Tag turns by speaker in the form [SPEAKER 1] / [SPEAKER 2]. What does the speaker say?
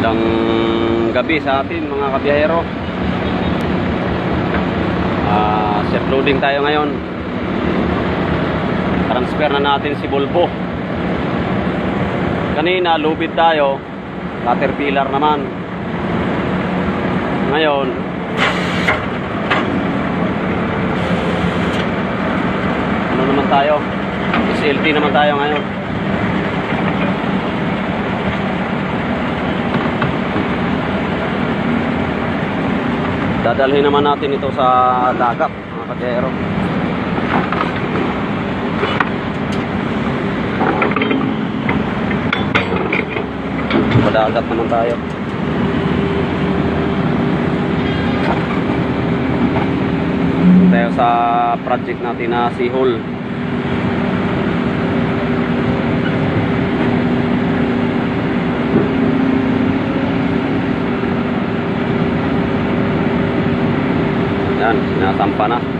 [SPEAKER 1] Magandang gabi sa atin mga kabiyahero. Set loading tayo ngayon. Transfer na natin si Volvo. Kanina lubid tayo, Caterpillar naman. Ngayon ano naman tayo? SLT naman tayo ngayon. Dadalhin naman natin ito sa dagat mga kabiyahero. Dagat naman tayo. Tayo sa project natin na Sihol. Yan, sinasampa na.